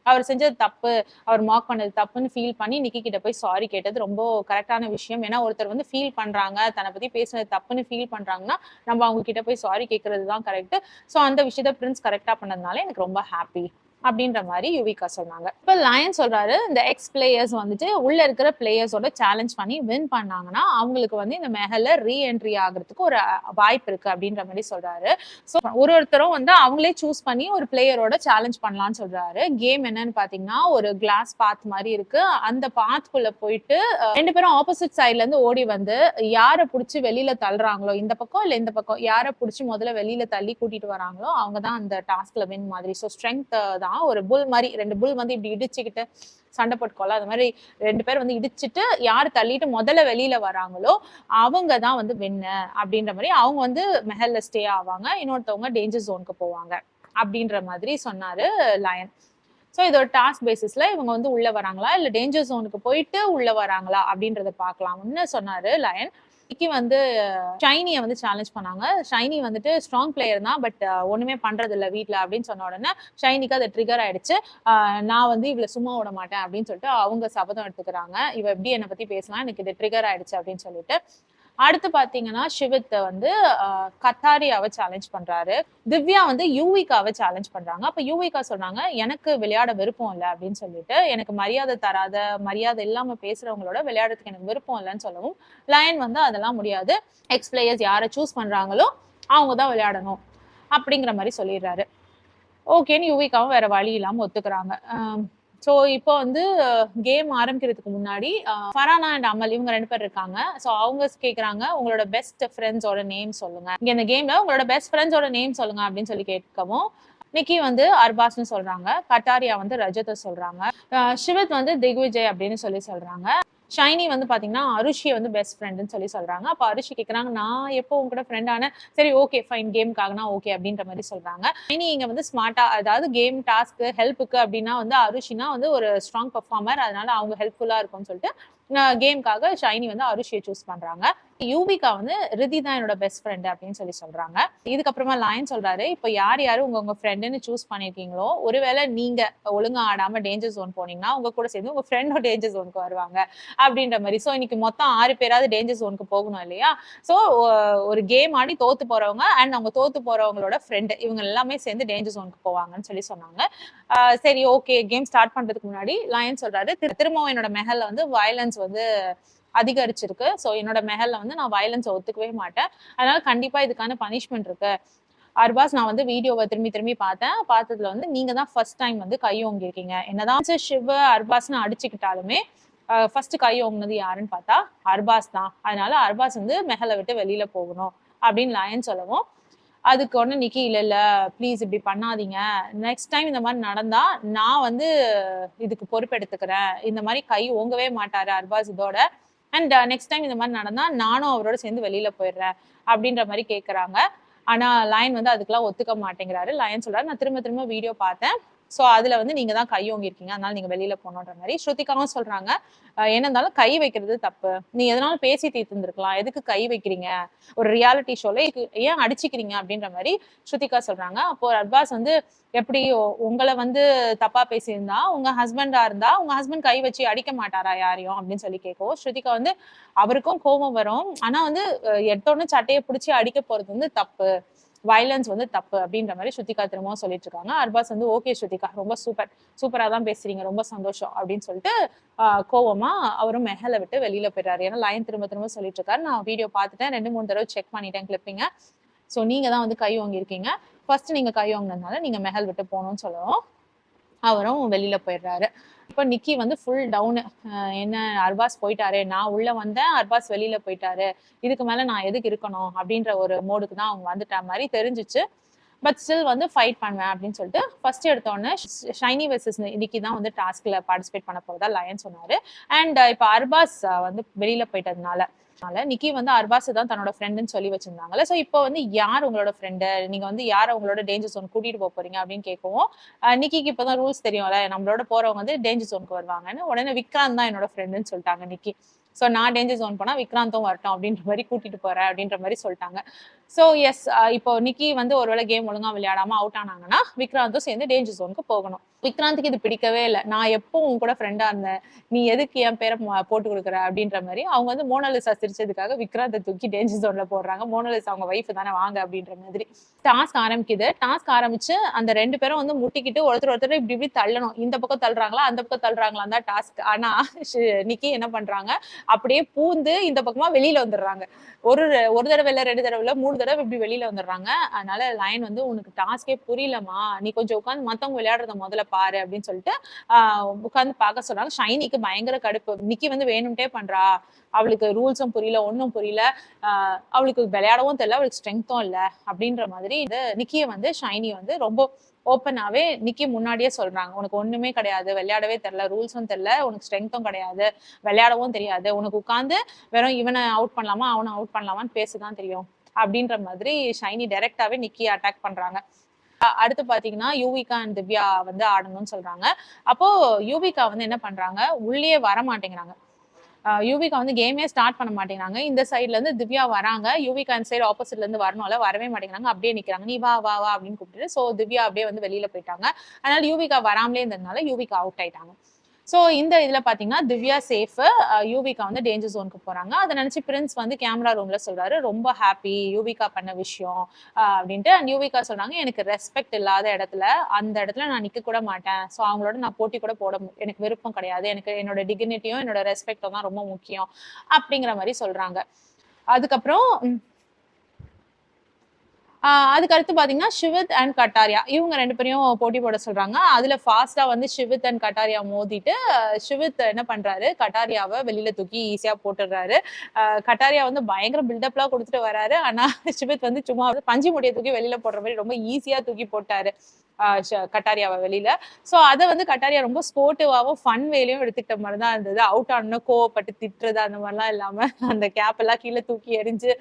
அவர் செஞ்சது தப்பு, அவர் மார்க் பண்ணது தப்புன்னு ஃபீல் பண்ணி நிக்கி கிட்ட போய் சாரி கேட்டது ரொம்ப கரெக்டான விஷயம். ஏன்னா ஒருத்தர் வந்து ஃபீல் பண்றாங்க, தன்னை பத்தி பேசுனது தப்புன்னு ஃபீல் பண்றாங்கன்னா நம்ம அவங்க கிட்ட போய் சாரி கேட்கறது தான் கரெக்ட். ஸோ அந்த விஷயத்த பிரின்ஸ் கரெக்டா பண்ணதுனால எனக்கு ரொம்ப ஹாப்பி அப்படின்ற மாதிரி யுவிகா சொன்னாங்க. இப்ப லயன் சொல்றாரு, இந்த எக்ஸ் பிளேயர்ஸ் வந்துட்டு உள்ள இருக்கிற பிளேயர்ஸோட சேலஞ்ச் பண்ணி வின் பண்ணாங்கன்னா அவங்களுக்கு வந்து இந்த மெஹல்ல ரீஎன்ட்ரி ஆகிறதுக்கு ஒரு வாய்ப்பு இருக்கு அப்படின்ற மாதிரி சொல்றாரு. ஸோ ஒருத்தரும் வந்து அவங்களே சூஸ் பண்ணி ஒரு பிளேயரோட சேலஞ்ச் பண்ணலாம்னு சொல்றாரு. கேம் என்னன்னு பாத்தீங்கன்னா ஒரு கிளாஸ் பாத் மாதிரி இருக்கு. அந்த பாத்குள்ள போயிட்டு 2 பேரும் ஆப்போசிட் சைட்ல இருந்து ஓடி வந்து யாரை பிடிச்சி வெளியில தள்ளுறாங்களோ, இந்த பக்கம் இல்ல இந்த பக்கம் யாரை பிடிச்சி முதல்ல வெளியில தள்ளி கூட்டிட்டு வராங்களோ அவங்க தான் அந்த டாஸ்க்ல வின் மாதிரி. ஸோ ஸ்ட்ரென்த் ஒரு புல் மாதிரி 2 புல் வந்து இப்படி இடிச்சுக்கிட்டு சண்டை போட்டுக்கோல, அது மாதிரி 2 பேர் வந்து இடிச்சுட்டு யார் தள்ளிட்டு முதல்ல வெளியில வராங்களோ அவங்க தான் வந்து வின்னு அப்படின்ற மாதிரி. அவங்க வந்து மெஹல்ல ஸ்டே ஆவாங்க, இன்னொருத்தவங்க டேஞ்சர் ஜோனுக்கு போவாங்க அப்படின்ற மாதிரி சொன்னாரு லயன். ஸோ இது ஒரு டாஸ்க் பேசிஸ்ல இவங்க வந்து உள்ள வராங்களா இல்ல டேஞ்சர் ஜோனுக்கு போயிட்டு உள்ள வராங்களா அப்படின்றத பார்க்கலாம்னு சொன்னாரு லயன். நிக்கி வந்து ஷைனியை வந்து சேலஞ்ச் பண்ணாங்க. ஷைனி வந்துட்டு ஸ்ட்ராங் பிளேயர் தான், பட் ஒண்ணுமே பண்றது இல்ல வீட்ல அப்படின்னு சொன்ன உடனே ஷைனிக்கு அது ட்ரிகர் ஆயிடுச்சு. நான் வந்து இவள சும்மா விட மாட்டேன் அப்படின்னு சொல்லிட்டு அவங்க சபதம் எடுத்துக்கிறாங்க. இவ எப்படி என்னை பத்தி பேசலாம், எனக்கு இது ட்ரிகர் ஆயிடுச்சு அப்படின்னு சொல்லிட்டு. அடுத்து பாத்தீங்கன்னா ஷிவித் வந்து கத்தாரியாவை சேலஞ்ச் பண்றாரு. திவ்யா வந்து யூவிகாவை சேலஞ்ச் பண்றாங்க. அப்ப யூவிகா சொல்றாங்க, எனக்கு விளையாட விருப்பம் இல்லை அப்படின்னு சொல்லிட்டு, எனக்கு மரியாதை தராத, மரியாதை இல்லாம பேசுறவங்களோட விளையாடுறதுக்கு எனக்கு விருப்பம் இல்லைன்னு சொல்லவும், லயன் வந்து அதெல்லாம் முடியாது, எக்ஸ் பிளேயர்ஸ் யாரை சூஸ் பண்றாங்களோ அவங்க தான் விளையாடணும் அப்படிங்கிற மாதிரி சொல்லிடுறாரு. ஓகேன்னு யூவிகாவும் வேற வழி இல்லாம ஒத்துக்கிறாங்க. ஸோ இப்போ வந்து கேம் ஆரம்பிக்கிறதுக்கு முன்னாடி ஃபரானா அண்ட் அமல் இவங்க 2 பேர் இருக்காங்க. ஸோ அவங்க கேட்குறாங்க, உங்களோட பெஸ்ட் ஃப்ரெண்ட்ஸோட நேம் சொல்லுங்க, இங்க இந்த கேம்ல உங்களோட பெஸ்ட் ஃப்ரெண்ட்ஸோட நேம் சொல்லுங்க அப்படின்னு சொல்லி கேட்கவும், நிக்கி வந்து அர்பாஸ்னு சொல்றாங்க, கட்டாரியா வந்து ரஜத்தை சொல்றாங்க, ஷிவத் வந்து திக்விஜய் அப்படின்னு சொல்லி சொல்றாங்க, ஷைனி வந்து பாத்தீங்கன்னா அருஷியை வந்து பெஸ்ட் ஃப்ரெண்டுன்னு சொல்லி சொல்றாங்க. அப்ப அருஷி கேட்கறாங்க, நான் எப்போ உங்ககிட்ட ஃப்ரெண்ட் ஆன, சரி ஓகே ஃபைன் கேமுக்காகனா ஓகே அப்படின்ற மாதிரி சொல்றாங்க. ஷைனி இங்க வந்து ஸ்மார்ட்டா, அதாவது கேம் டாஸ்க் ஹெல்ப்புக்கு அப்படின்னா வந்து அருஷினா வந்து ஒரு ஸ்ட்ராங் பெர்ஃபார்மர், அதனால அவங்க ஹெல்ப்ஃபுல்லா இருக்கும்னு சொல்லிட்டு கேமுக்காக ஷைனி வந்து அருஷியை சூஸ் பண்றாங்க. யூவிகா வந்து ரிதி தான் என்னோட பெஸ்ட் ஃப்ரெண்ட் அப்படின்னு சொல்லி சொல்றாங்க. இதுக்கப்புறமா லயன் சொல்றாரு, இப்போ யார் யாரும் உங்க ஃப்ரெண்டுன்னு சூஸ் பண்ணிருக்கீங்களோ, ஒருவேளை நீங்க ஒழுங்கா ஆடாம டேஞ்சர் ஜோன் போனீங்கன்னா உங்க கூட சேர்ந்து உங்க ஃப்ரெண்டும் டேஞ்சர் ஜோனுக்கு வருவாங்க அப்படின்ற மாதிரி. ஸோ இன்னைக்கு மொத்தம் 6 பேராவது டேஞ்சர் ஜோனுக்கு போகணும் இல்லையா? ஸோ ஒரு கேம் ஆடி தோத்து போறவங்க அண்ட் அவங்க தோத்து போறவங்களோட ஃப்ரெண்டு இவங்க எல்லாமே சேர்ந்து டேஞ்சர் ஜோனுக்கு போவாங்கன்னு சொல்லி சொன்னாங்க. சரி ஓகே, கேம் ஸ்டார்ட் பண்றதுக்கு முன்னாடி லயன் சொல்றாரு, திரும்பவும் என்னோட மெஹல்ல வந்து வயலன்ஸ் வந்து அதிகரிச்சிருக்கு. ஸோ என்னோட மெஹல்ல வந்து நான் வயலன்ஸை ஒத்துக்கவே மாட்டேன், அதனால கண்டிப்பா இதுக்கான பனிஷ்மெண்ட் இருக்கு. அர்பாஸ், நான் வந்து வீடியோவை திரும்பி திரும்பி பார்த்ததுல வந்து நீங்க தான் ஃபர்ஸ்ட் டைம் வந்து கை ஓங்கிருக்கீங்க. என்னதான் சிவ அர்பாஸ்னு அடிச்சுக்கிட்டாலுமே ஃபர்ஸ்ட் கை ஓங்கினது யாருன்னு பார்த்தா அர்பாஸ் தான். அதனால அர்பாஸ் வந்து மெஹலை விட்டு வெளியில போகணும் அப்படின்னு லயன் சொல்லவும், அதுக்கு ஒண்ணு நிக்கி இல்ல ப்ளீஸ் இப்படி பண்ணாதீங்க, நெக்ஸ்ட் டைம் இந்த மாதிரி நடந்தா நான் வந்து இதுக்கு பொறுப்பெடுத்துக்கிறேன், இந்த மாதிரி கை ஓங்கவே மாட்டாரு அர்பாஸ் இதோட, அண்ட் நெக்ஸ்ட் டைம் இந்த மாதிரி நடந்தா நானும் அவரோட சேர்ந்து வெளியில போயிடுறேன் அப்படின்ற மாதிரி கேட்கறாங்க. ஆனா லயன் வந்து அதுக்கெல்லாம் ஒத்துக்க மாட்டேங்கிறாரு. லயன் சொல்றாரு, நான் திரும்ப திரும்ப வீடியோ பார்த்தேன், ஸோ அதுல வந்து நீங்க தான் கை ஓங்கிருக்கீங்க, அதனால நீங்க வெளியில போகணுன்ற மாதிரி. ஸ்ருதிகாவும் சொல்றாங்க, என்ன இருந்தாலும் கை வைக்கிறது தப்பு, நீ எதனாலும் பேசி தீர்த்துருந்துருக்கலாம், எதுக்கு கை வைக்கிறீங்க, ஒரு ரியாலிட்டி ஷோல ஏன் அடிச்சுக்கிறீங்க அப்படின்ற மாதிரி ஸ்ருதிகா சொல்றாங்க. அப்போ அர்பாஸ் வந்து, எப்படி உங்களை வந்து தப்பா பேசியிருந்தா உங்க ஹஸ்பண்டா இருந்தா உங்க ஹஸ்பண்ட் கை வச்சு அடிக்க மாட்டாரா யாரையும் அப்படின்னு சொல்லி கேட்கவும், ஸ்ருதிகா வந்து அவருக்கும் கோபம் வரும், ஆனா வந்து எடுத்தோன்னு சட்டையை பிடிச்சி அடிக்க போறது வந்து தப்பு, வயலன்ஸ் வந்து தப்பு அப்படின்ற மாதிரி ஸ்ருதிகா திரும்பவும் சொல்லிட்டு இருக்காங்க. அர்பாஸ் வந்து ஓகே ஸ்ருதிகா, ரொம்ப சூப்பரா தான் பேசுறீங்க, ரொம்ப சந்தோஷம் அப்படின்னு சொல்லிட்டு கோவமா அவரும் மெஹலை விட்டு வெளியில போயிடுறாரு. ஏன்னா லயன் திரும்ப திரும்ப சொல்லிட்டு இருக்காரு, நான் வீடியோ பார்த்துட்டேன், 2-3 தடவை செக் பண்ணிட்டேன் கிளிப்பிங்க, ஸோ நீங்க தான் வந்து கை வாங்கியிருக்கீங்க, ஃபர்ஸ்ட் நீங்க கை வாங்கினதுனால நீங்க மெஹல் விட்டு போகணும்னு சொல்லவும் அவரும் வெளியில போயிடுறாரு. இப்போ நிக்கி வந்து ஃபுல் டவுனு, என்ன அர்பாஸ் போயிட்டாரு, நான் உள்ள வந்தேன் அர்பாஸ் வெளியில போயிட்டாரு, இதுக்கு மேல நான் எதுக்கு இருக்கணும் அப்படின்ற ஒரு மோடுக்கு தான் அவங்க வந்துட்ட மாதிரி தெரிஞ்சிச்சு. பட் ஸ்டில் வந்து ஃபைட் பண்ணுவேன் அப்படின்னு சொல்லிட்டு ஃபர்ஸ்ட் எடுத்தோடனே ஷைனி வெர்சஸ் நிக்கி தான் வந்து டாஸ்க்ல பார்ட்டிசிபேட் பண்ண போறதா லயன் சொன்னாரு. அண்ட் இப்போ அர்பாஸ் வந்து வெளியில போயிட்டதுனால நிக்கி வந்து அர்பாஸ் தான் தன்னோட ஃப்ரெண்டுன்னு சொல்லி வச்சிருந்தாங்கல்ல, ஸோ இப்போ வந்து யார் உங்களோட ஃப்ரெண்டு, நீங்க வந்து யாரை உங்களோட டேஞ்சர் ஜோன் கூட்டிட்டு போக போறீங்க அப்படின்னு கேட்கவும், நிக்கிக்கு இப்பதான் ரூல்ஸ் தெரியும்ல, நம்மளோட போறவங்க வந்து டேஞ்சர் ஜோனுக்கு வருவாங்கன்னு, உடனே விக்ராந்த் தான் என்னோட ஃப்ரெண்டுன்னு சொல்லிட்டாங்க நிக்கி. ஸோ நான் டேஞ்சர் ஜோன் போனா விக்ராந்தும் வரட்டும் அப்படின்ற மாதிரி கூட்டிட்டு போறேன் அப்படின்ற மாதிரி சொல்லிட்டாங்க. ஸோ எஸ், இப்போ நிக்கி வந்து ஒருவேளை கேம் ஒழுங்கா விளையாடாம அவுட் ஆனாங்கன்னா விக்ராந்தும் சேர்ந்து டேஞ்சர் ஜோனுக்கு போகணும். விக்ராந்துக்கு இது பிடிக்கவே இல்லை, நான் எப்போ உன் கூட ஃப்ரெண்டா இருந்தேன், நீ எதுக்கு என் பேரை போட்டு கொடுக்குற அப்படின்ற மாதிரி அவங்க வந்து மோனாலிசா சிரிச்சதுக்காக விக்ராந்தை தூக்கி டேஞ்சர் ஜோன்ல போடுறாங்க. மோனாலிசா அவங்க வைஃப் தானே வாங்க அப்படின்ற மாதிரி. டாஸ்க் ஆரம்பிக்குது. டாஸ்க் ஆரம்பிச்சு அந்த 2 பேரும் வந்து முட்டிக்கிட்டு ஒருத்தர் இப்படி இப்படி தள்ளணும், இந்த பக்கம் தள்ளுறாங்களா அந்த பக்கம் தள்ளுறாங்களா தான் டாஸ்க். ஆனா நிக்கி என்ன பண்றாங்க, அப்படியே பூந்து இந்த பக்கமா வெளியில வந்துடுறாங்க. ஒரு தடவை இல்ல, 2 தடவை இல்ல, 3 தடவை இப்படி வெளியில வந்துடுறாங்க. அதனால லயன் வந்து, உனக்கு டாஸ்கே புரியலமா, நீ கொஞ்சம் உட்காந்து மத்தவங்க விளையாடுறத முதல்ல பாரு அப்படின்னு சொல்லிட்டு உட்காந்து பார்க்க சொல்றாங்க. ஷைனிக்கு பயங்கர கடுப்பு, நிக்கி வந்து வேணும்ட்டே பண்றா, அவளுக்கு ரூல்ஸும் புரியல, ஒன்னும் புரியல, அவளுக்கு விளையாடவும் தெரியல, அவளுக்கு ஸ்ட்ரென்த்தும் இல்லை அப்படின்ற மாதிரி இது நிக்கிய வந்து ஷைனி வந்து ரொம்ப ஓப்பனாவே நிக்கி முன்னாடியே சொல்றாங்க, உனக்கு ஒண்ணுமே கிடையாது, விளையாடவே தெரியல, ரூல்ஸும் தெரியல, உனக்கு ஸ்ட்ரென்த்தும் கிடையாது, விளையாடவும் தெரியாது, உனக்கு உட்காந்து வெறும் இவனை அவுட் பண்ணலாமா அவனை அவுட் பண்ணலாமான்னு பேசதான் தெரியும் அப்படின்ற மாதிரி ஷைனி டைரக்டாவே நிக்கிய அட்டாக் பண்றாங்க. அடுத்து பாத்தீங்கன்னா யூவிகா அண்ட் திவ்யா வந்து ஆடணும்னு சொல்றாங்க. அப்போ யூவிகா வந்து என்ன பண்றாங்க, உள்ளே வர மாட்டேங்கிறாங்க. யூவிகா வந்து கேமே ஸ்டார்ட் பண்ண மாட்டேங்கிறாங்க. இந்த சைட்ல இருந்து திவ்யா வராங்க, யூவிகா இந்த சைடு ஆப்போசிட்ல இருந்து வரணும்ல, வரவே மாட்டேங்கிறாங்க. அப்படியே நிக்கிறாங்க. நீ வா வா வா அப்படின்னு கூப்பிட்டு சோ திவ்யா அப்படியே வந்து வெளியில போயிட்டாங்க. அதனால யூவிகா வராமலே இருந்ததுனால யூவிகா அவுட் ஆயிட்டாங்க. சோ இந்த இதுல பாத்தீங்கன்னா திவ்யா சேஃப், யூவிகா வந்து டேஞ்சர் ஜோனுக்கு போறாங்க. அதை நினைச்சு பிரின்ஸ் வந்து கேமரா ரூம்ல சொல்றாரு, ரொம்ப ஹாப்பி யூவிகா பண்ண விஷயம் அப்படின்ட்டு. அண்ட் யூவிகா சொல்றாங்க, எனக்கு ரெஸ்பெக்ட் இல்லாத இடத்துல அந்த இடத்துல நான் நிக்க கூட மாட்டேன். சோ அவங்களோட நான் போட்டி கூட போட எனக்கு விருப்பம் கிடையாது. எனக்கு என்னோட டிக்னிட்டியும் என்னோட ரெஸ்பெக்டும் தான் ரொம்ப முக்கியம் அப்படிங்கிற மாதிரி சொல்றாங்க. அதுக்கப்புறம் அதுக்கு அடுத்து பாத்தீங்கன்னா ஷிவித் அண்ட் கட்டாரியா இவங்க 2 பேரையும் போட்டி போட சொல்றாங்க. அதுல ஃபாஸ்டா வந்து ஷிவித் அண்ட் கட்டாரியா மோதிட்டு ஷிவித் என்ன பண்றாரு, கட்டாரியாவை வெளியில தூக்கி ஈஸியா போட்டுடுறாரு. கட்டாரியா வந்து பயங்கர பில்டப்லாம் கொடுத்துட்டு வராரு. ஆனா ஷிவித் வந்து சும்மா பஞ்சு முடியை தூக்கி வெளியில போடுற மாதிரி ரொம்ப ஈஸியா தூக்கி போட்டாரு கட்டாரியாவை வெளியில. சோ அதை வந்து கட்டாரியா ரொம்ப ஸ்போர்ட்டிவாவும் ஃபன் வேலையும் எடுத்துக்கிட்ட மாதிரி தான் இருந்தது. அவுட் ஆனா கோவப்பட்டு திட்டுறது அந்த மாதிரிலாம் இல்லாம அந்த கேப் எல்லாம் கீழே தூக்கி எரிஞ்சு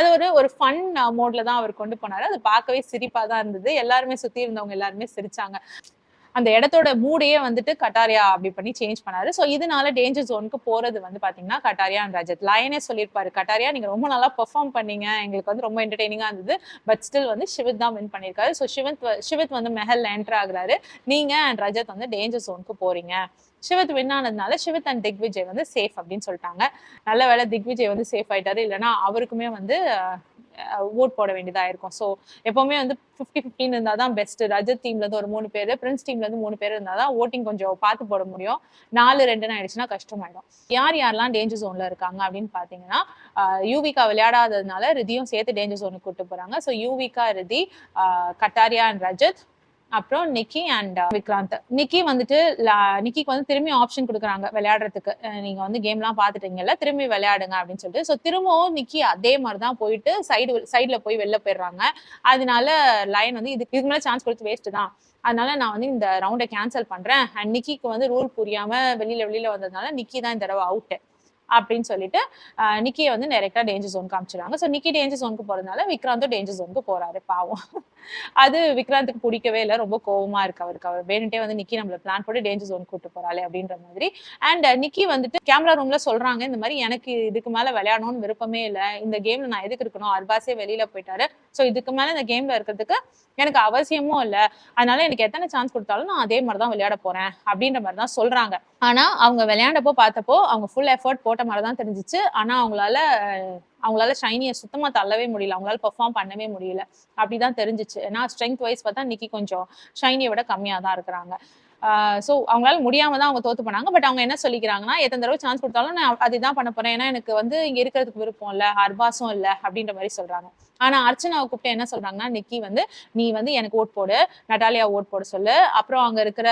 அது ஒரு ஃபன் மோட்ல தான் அவர் கொண்டு போனாரு. அது பார்க்கவே சிரிப்பா தான் இருந்தது. எல்லாருமே சுத்தி இருந்தவங்க எல்லாருமே சிரிச்சாங்க. அந்த இடத்தோட மூடையே வந்துட்டு கட்டாரியா அப்படி பண்ணி சேஞ்ச் பண்ணாரு. சோ இதனால டேஞ்சர் ஜோனுக்கு போறது வந்து பாத்தீங்கன்னா கட்டாரியா அண்ட் ரஜத். லயனே சொல்லியிருப்பாரு, கட்டாரியா நீங்க ரொம்ப நல்லா பெர்ஃபார்ம் பண்ணீங்க, எங்களுக்கு வந்து ரொம்ப என்டர்டெய்னிங்கா இருந்தது, பட் ஸ்டில் வந்து ஷிவித் தான் வின் பண்ணிருக்காரு. சோ ஷிவித் வந்து மெஹல் என்டர் ஆகுறாரு, நீங்க அண்ட் ரஜத் வந்து டேஞ்சர் ஜோனுக்கு போறீங்க. ஷிவித் வின் ஆனதுனால ஷிவித் அண்ட் திக்விஜய் வந்து சேஃப் அப்படின்னு சொல்லிட்டாங்க. நல்ல வேளை திக்விஜய் வந்து சேஃப் ஆயிட்டாரு, இல்லைன்னா அவருக்குமே வந்து ஓட் போட வேண்டியதா இருக்கும். ஸோ எப்பவுமே வந்து 50-50 இருந்தால் தான் பெஸ்ட். ரஜத் டீம்ல இருந்து ஒரு 3 பேர், பிரின்ஸ் டீம்ல இருந்து 3 பேர் இருந்தால் தான் ஓட்டிங் கொஞ்சம் பார்த்து போட முடியும். 4-2 ஆயிடுச்சுன்னா கஷ்டமாயிடும். யார் யாரெல்லாம் டேஞ்சர் ஜோன்ல இருக்காங்க அப்படின்னு பாத்தீங்கன்னா யூவிகா விளையாடாததுனால ரிதியும் சேர்த்து டேஞ்சர் ஜோனுக்கு கூட்டு போறாங்க. ஸோ யூவிகா, ரிதி, கட்டாரியா அண்ட் ரஜத், அப்புறம் நிக்கி அண்ட் விக்ராந்த். நிக்கி வந்துட்டு நிக்கிக்கு வந்து திரும்பி ஆப்ஷன் கொடுக்குறாங்க விளையாடுறதுக்கு. நீங்க வந்து கேம்லாம் பாத்துட்டீங்கல்ல, திரும்பி விளையாடுங்க அப்படின்னு சொல்லிட்டு. ஸோ திரும்பவும் நிக்கி அதே மாதிரிதான் போயிட்டு சைடுல போய் வெளில போயிடுறாங்க. அதனால லயன் வந்து இதுக்கு மேல சான்ஸ் கொடுத்து வேஸ்ட் தான், அதனால நான் வந்து இந்த ரவுண்டை கேன்சல் பண்றேன். அண்ட் நிக்கிக்கு வந்து ரூல் புரியாம வெளியில வந்ததுனால நிக்கி தான் இந்த தடவை அவுட் அப்படின்னு சொல்லிட்டு நிக்கியை வந்து டைரக்டா டேஞ்சர் ஜோன் காமிச்சிடுறாங்க. ஸோ நிக்கி டேஞ்சர் ஜோனுக்கு போறதுனால விக்ராந்தும் டேஞ்சர் ஜோனுக்கு போறாரு. பாவம், அது விக்ராந்துக்கு பிடிக்கவே இல்லை, ரொம்ப கோவமா இருக்கு அவருக்கு. அவர் வேணுட்டே வந்து நிக்கி நம்மள பிளான் போட்டு டேஞ்சர் ஜோன் கூட்டு போறாளே அப்படின்ற மாதிரி. அண்ட் நிக்கி வந்துட்டு கேமரா ரூம்ல சொல்றாங்க, இந்த மாதிரி எனக்கு இதுக்கு மேல விளையாடணும்னு விருப்பமே இல்லை, இந்த கேம்ல நான் எதுக்கு இருக்கணும், அர்பாஸே வெளியில போயிட்டாரு, ஸோ இதுக்கு மேல இந்த கேம்ல இருக்கிறதுக்கு எனக்கு அவசியமும் இல்லை, அதனால எனக்கு எத்தனை சான்ஸ் கொடுத்தாலும் நான் அதே மாதிரிதான் விளையாட போறேன் அப்படின்ற மாதிரிதான் சொல்றாங்க. ஆனா அவங்க விளையாண்டப்போ பார்த்தப்போ அவங்க ஃபுல் எஃபர்ட் போட்ட மாதிரிதான் தெரிஞ்சிச்சு. ஆனா அவங்களால ஷைனியை சுத்தமா தள்ளவே முடியல, அவங்களால பெர்ஃபார்ம் பண்ணவே முடியல அப்படிதான் தெரிஞ்சிச்சு. ஏன்னா ஸ்ட்ரென்த் வைஸ் பார்த்தா நிக்கி கொஞ்சம் ஷைனியை விட கம்மியா தான் இருக்கிறாங்க. ஸோ அவங்களால முடியாம தான் அவங்க தோத்து போனாங்க. பட் அவங்க என்ன சொல்லிக்கிறாங்கன்னா, எத்தனை தடவை சான்ஸ் கொடுத்தாலும் நான் அதுதான் பண்ண போறேன், ஏன்னா எனக்கு வந்து இங்க இருக்கிறதுக்கு விருப்பம் இல்லை, அர்பாஸும் இல்லை அப்படின்ற மாதிரி சொல்றாங்க. ஆனா அர்ச்சனாவை கூப்பிட்டு என்ன சொல்றாங்கன்னா, நிக்கி வந்து நீ வந்து எனக்கு ஓட் போடு, நட்டாலியா ஓட் போட சொல்லு, அப்புறம் அங்க இருக்கிற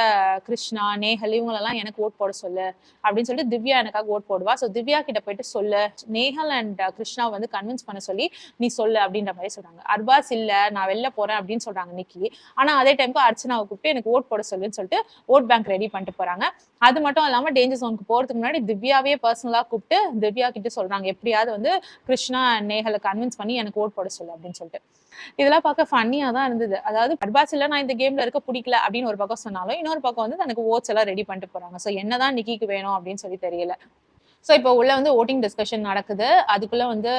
கிருஷ்ணா, நேஹல் இவங்களெல்லாம் எனக்கு ஓட் போட சொல்லு அப்படின்னு சொல்லிட்டு திவ்யா எனக்காக ஓட் போடுவா. ஸோ திவ்யா கிட்ட போயிட்டு சொல்லு, நேஹல் அண்ட் கிருஷ்ணா வந்து கன்வின்ஸ் பண்ண சொல்லி நீ சொல்லு அப்படின்ற மாதிரி சொல்றாங்க. அர்பாஸ் இல்ல நான் வெளில போறேன் அப்படின்னு சொல்றாங்க நிக்கி. ஆனா அதே டைமுக்கு அர்ச்சனாவை கூப்பிட்டு எனக்கு ஓட் போட சொல்லுன்னு சொல்லிட்டு ஓட் பேங்க் ரெடி பண்ணிட்டு போறாங்க. அது மட்டும் இல்லாம டேஞ்சர் ஜோனுக்கு போறதுக்கு முன்னாடி திவ்யாவே பர்சனலா கூப்பிட்டு திவ்யா கிட்ட சொல்றாங்க, எப்படியாவது வந்து கிருஷ்ணா நேஹலை கன்வின்ஸ் பண்ணி எனக்கு ஓட் போட சொல்லு அப்படின்னு சொல்லிட்டு. இதெல்லாம் பார்க்க ஃபன்னியா தான் இருந்தது. அதாவது அர்பாஸ் இல்ல நான் இந்த கேம்ல இருக்க பிடிக்கல அப்படின்னு ஒரு பக்கம் சொன்னாலும், இன்னொரு பக்கம் வந்து தனக்கு ஓட்ஸ் எல்லாம் ரெடி பண்ணிட்டு போறாங்க. சோ என்னதான் நிக்கிக்கு வேணும் அப்படின்னு சொல்லி தெரியல. ஸோ இப்போ உள்ள வந்து ஓட்டிங் டிஸ்கஷன் நடக்குது. அதுக்குள்ள வந்து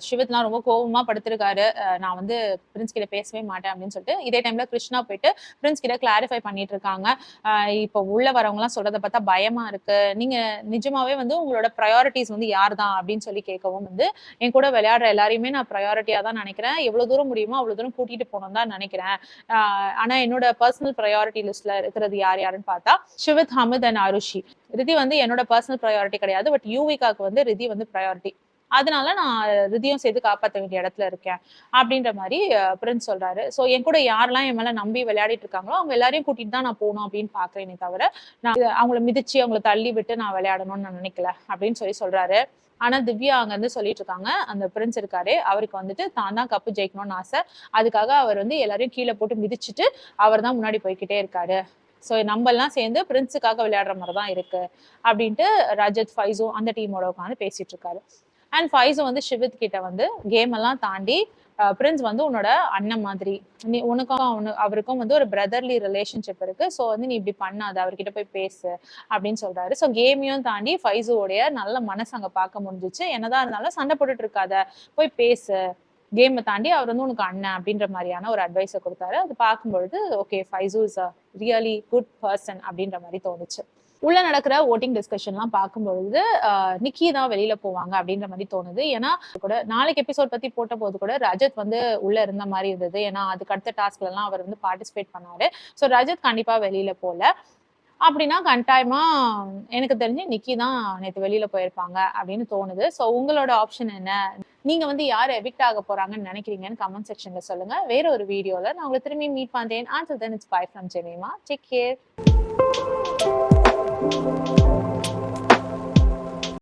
ஷிவித்லாம் ரொம்ப கோபமா படுத்திருக்காரு. நான் வந்து பிரின்ஸ் கிட்ட பேசவே மாட்டேன் அப்படின்னு சொல்லிட்டு. இதே டைம்ல கிருஷ்ணா போயிட்டு பிரின்ஸ் கிட்ட கிளாரிஃபை பண்ணிட்டு இருக்காங்க. இப்போ உள்ள வரவங்கலாம் சொல்றதை பார்த்தா பயமா இருக்கு, நீங்க நிஜமாவே வந்து உங்களோட ப்ரையாரிட்டிஸ் வந்து யார் தான் அப்படின்னு சொல்லி கேட்கவும் வந்து, என் கூட விளையாடுற எல்லாரையுமே நான் ப்ரையாரிட்டியா தான் நினைக்கிறேன், எவ்வளவு தூரம் முடியுமோ அவ்வளவு தூரம் கூட்டிட்டு போகணும் தான் நினைக்கிறேன். ஆனா என்னோட பர்சனல் ப்ரையாரிட்டி லிஸ்ட்ல இருக்கிறது யாருன்னு பார்த்தா ஷிவித், ஹமித் அண்ட் அருஷி. ரிதி வந்து என்னோட பர்சனல் ப்ரையாரிட்டி கிடையாது, பட் யூவிகாக்கு வந்து ரிதி வந்து ப்ரையாரிட்டி, அதனால நான் ரிதியும் சேர்த்து காப்பாற்ற வேண்டிய இடத்துல இருக்கேன் அப்படின்ற மாதிரி பிரின்ஸ் சொல்றாரு. ஸோ என் கூட யாரெல்லாம் என் மேல நம்பி விளையாடிட்டு இருக்காங்களோ அவங்க எல்லாரையும் கூட்டிட்டு தான் நான் போகணும் அப்படின்னு பாக்குறேனே தவிர நான் அவங்கள மிதிச்சு அவங்கள தள்ளி விட்டு நான் விளையாடணும்னு நான் நினைக்கல அப்படின்னு சொல்றாரு. ஆனா திவ்யா அங்க இருந்து சொல்லிட்டு இருக்காங்க, அந்த பிரின்ஸ் இருக்காரு அவருக்கு வந்துட்டு தான் தான் கப்பு ஜெயிக்கணும்னு ஆசை, அதுக்காக அவர் வந்து எல்லாரையும் கீழே போட்டு மிதிச்சுட்டு அவர் தான் முன்னாடி போய்கிட்டே இருக்காரு. ஸோ நம்ம எல்லாம் சேர்ந்து பிரின்ஸுக்காக விளையாடுற மாதிரி தான் இருக்கு அப்படின்ட்டு ரஜத், ஃபைஸும் அந்த டீமோட உட்காந்து பேசிட்டு இருக்காரு. அண்ட் ஃபைஸும் வந்து ஷிவித் கிட்ட வந்து கேம் எல்லாம் தாண்டி பிரின்ஸ் வந்து உன்னோட அண்ணன் மாதிரி, நீ உனக்கும் அவருக்கும் வந்து ஒரு பிரதர்லி ரிலேஷன்ஷிப் இருக்கு. ஸோ வந்து நீ இப்படி பண்ணாத, அவர்கிட்ட போய் பேசு அப்படின்னு சொல்றாரு. ஸோ கேமையும் தாண்டி ஃபைஸுவோடைய நல்ல மனசு அங்க பார்க்க முடிஞ்சிச்சு. என்னதான் இருந்தாலும் சண்டை போட்டுட்டு இருக்காத, போய் பேசு. கேமை தாண்டி அவர் வந்து உனக்கு அண்ணன் அப்படின்ற மாதிரியான ஒரு அட்வைஸை கொடுத்தாரு. அது பார்க்கும்பொழுது okay, Faisu is a really good person அப்படின்ற மாதிரி தோணுச்சு. உள்ள நடக்கிற ஓட்டிங் டிஸ்கஷன்லாம் பார்க்கும்பொழுது நிக்கி தான் வெளியில போவாங்க அப்படின்ற மாதிரி தோணுது. ஏன்னா கூட நாளைக்கு எபிசோட் பத்தி போட்ட போது கூட ரஜத் வந்து உள்ள இருந்த மாதிரி இருந்தது. ஏன்னா அதுக்கு அடுத்த டாஸ்க்ல எல்லாம் அவர் வந்து பார்ட்டிசிபேட் பண்ணாரு. ஸோ ரஜத் கண்டிப்பா வெளியில போல. அப்படின்னா கட்டாயமா எனக்கு தெரிஞ்சு நிக்கி தான் நேற்று வெளியில போயிருப்பாங்க அப்படின்னு தோணுது. ஸோ உங்களோட ஆப்ஷன் என்ன? நீங்க வந்து யார் எவிக்ட் ஆக போறாங்கன்னு நினைக்கிறீங்கன்னு கமெண்ட் செக்ஷன்ல சொல்லுங்க. வேற ஒரு வீடியோல நான் உங்களை திரும்பி மீட் பண்றேன். Until then, it's bye from Jemima. Take care.